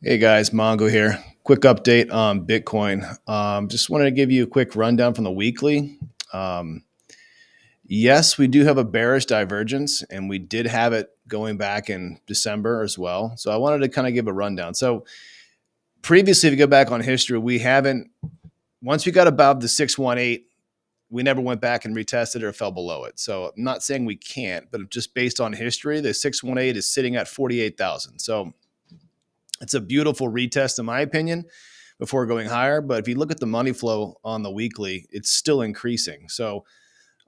Hey guys, Mongo here. Quick update on Bitcoin. Just wanted to give you a quick rundown from the weekly. Um, yes, we do have a bearish divergence, and we did have it going back in December as well. So I wanted to kind of give a rundown. So previously, if you go back on history, we haven't, once we got above the 618, we never went back and retested or fell below it. So I'm not saying we can't, but just based on history, the 618 is sitting at 48,000. So it's a beautiful retest, in my opinion, before going higher. But if you look at the money flow on the weekly, it's still increasing. So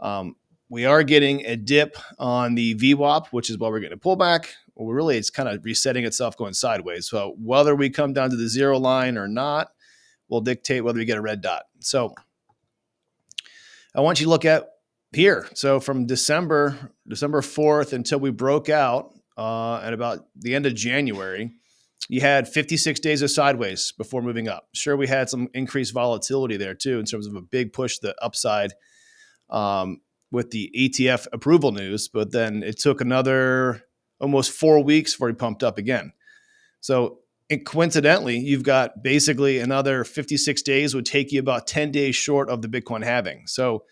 um, we are getting a dip on the VWAP, which is why we're getting a pullback. Well, really, it's kind of resetting itself going sideways. So whether we come down to the zero line or not will dictate whether we get a red dot. So I want you to look at here. So from December 4th until we broke out at about the end of January, you had 56 days of sideways before moving up. Sure, we had some increased volatility there too in terms of a big push to the upside with the ETF approval news, but then it took another almost 4 weeks before he pumped up again. So coincidentally, you've got basically another 56 days would take you about 10 days short of the Bitcoin halving. So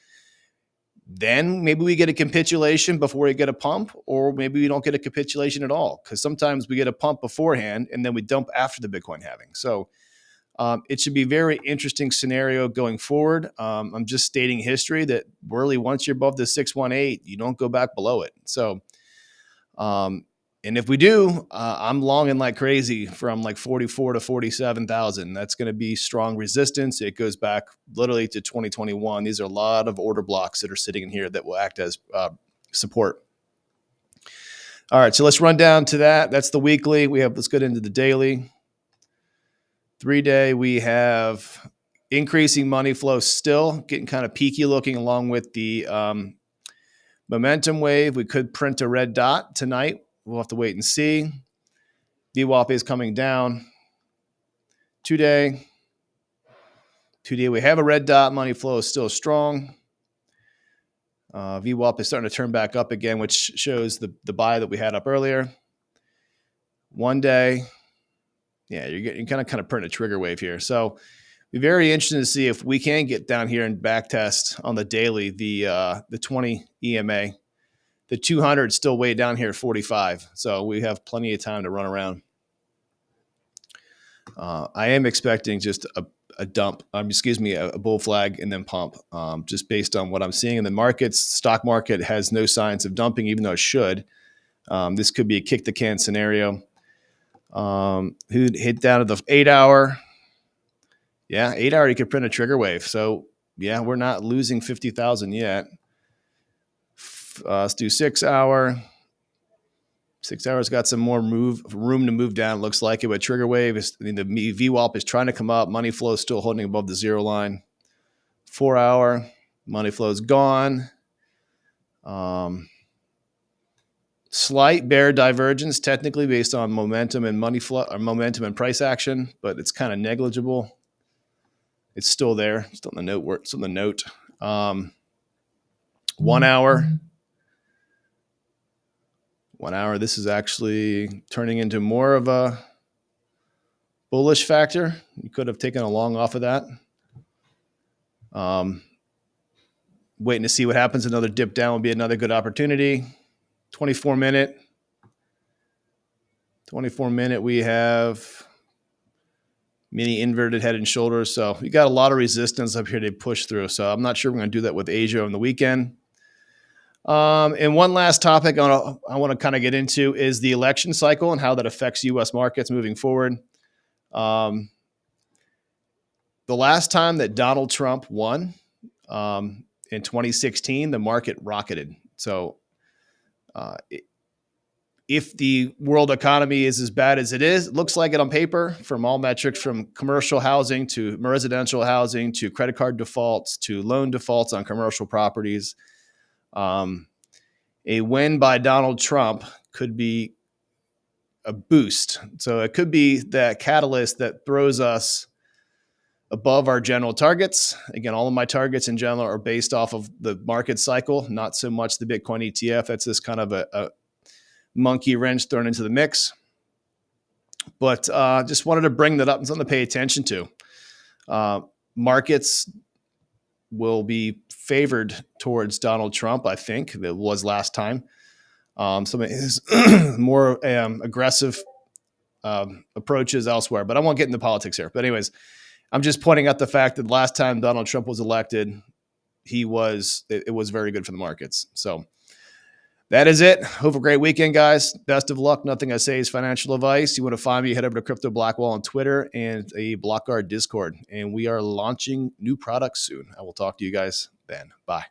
then maybe we get a capitulation before we get a pump, or maybe we don't get a capitulation at all, because sometimes we get a pump beforehand and then we dump after the Bitcoin halving. So it should be a very interesting scenario going forward. I'm just stating history that really once you're above the 618, you don't go back below it. So and if we do, I'm longing like crazy from like 44 to 47,000. That's going to be strong resistance. It goes back literally to 2021. These are a lot of order blocks that are sitting in here that will act as support. All right, so let's run down to that. That's the weekly. Let's get into the daily. 3-day, we have increasing money flow still, getting kind of peaky looking along with the momentum wave. We could print a red dot tonight. We'll have to wait and see. VWAP is coming down. 2-day. 2-day, we have a red dot. Money flow is still strong. VWAP is starting to turn back up again, which shows the buy that we had up earlier. 1-day. Yeah, you're kind of print a trigger wave here. So be very interesting to see if we can get down here and back test on the daily the 20 EMA. The 200 still way down here at 45. So we have plenty of time to run around. I am expecting just a dump, a bull flag and then pump, just based on what I'm seeing in the markets. Stock market has no signs of dumping, even though it should. This could be a kick the can scenario. Who hit down to the 8-hour? Yeah, 8-hour, you could print a trigger wave. So yeah, we're not losing 50,000 yet. Let's do 6-hour. 6 hours got some more room to move down. Looks like it. But trigger wave is the VWAP is trying to come up. Money flow is still holding above the zero line. 4-hour money flow is gone. Slight bear divergence, technically based on momentum and money flow, or momentum and price action, but it's kind of negligible. It's still there. Still on the note. It's on the note. 1 hour. 1 hour. This is actually turning into more of a bullish factor. You could have taken a long off of that. Waiting to see what happens. Another dip down would be another good opportunity. 24 minute. 24 minute, we have mini inverted head and shoulders. So we got a lot of resistance up here to push through. So I'm not sure we're going to do that with Asia on the weekend. And one last topic I want to kind of get into is the election cycle and how that affects U.S. markets moving forward. The last time that Donald Trump won in 2016, the market rocketed. So if the world economy is as bad as it is, it looks like it on paper from all metrics, from commercial housing to residential housing to credit card defaults to loan defaults on commercial properties. A win by Donald Trump could be a boost. So it could be that catalyst that throws us above our general targets. Again, all of my targets in general are based off of the market cycle, not so much the Bitcoin ETF. That's just kind of a monkey wrench thrown into the mix. But just wanted to bring that up and something to pay attention to. Uh, Markets will be favored towards Donald Trump, I think, that was last time. Some of his more aggressive approaches elsewhere, but I won't get into politics here. But anyways, I'm just pointing out the fact that last time Donald Trump was elected, it was very good for the markets. So that is it. Hope a great weekend, guys. Best of luck. Nothing I say is financial advice. You want to find me, head over to Crypto Blackwall on Twitter and a Blockguard Discord. And we are launching new products soon. I will talk to you guys then. Bye.